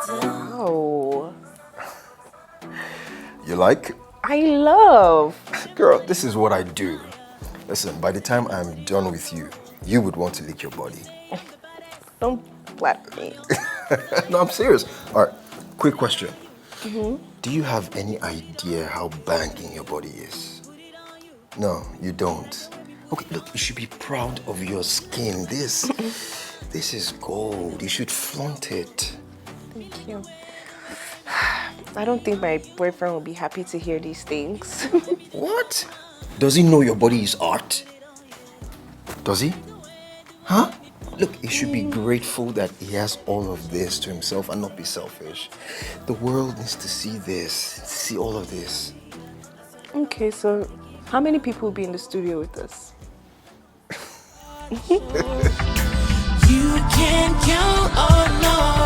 Wow. You like? I love. Girl, this is what I do. Listen, by the time I'm done with you, you would want to lick your body. Don't slap me. No, I'm serious. All right, quick question. Do you have any idea how banging your body is? No, you don't. Okay, look, you should be proud of your skin. This is gold. You should flaunt it. Thank you. I don't think my boyfriend will be happy to hear these things. What? Does he know your body is art? Does he? Huh? Look, he should be grateful that he has all of this to himself and not be selfish. The world needs to see this, see all of this. Okay, so how many people will be in the studio with us? You can count on all.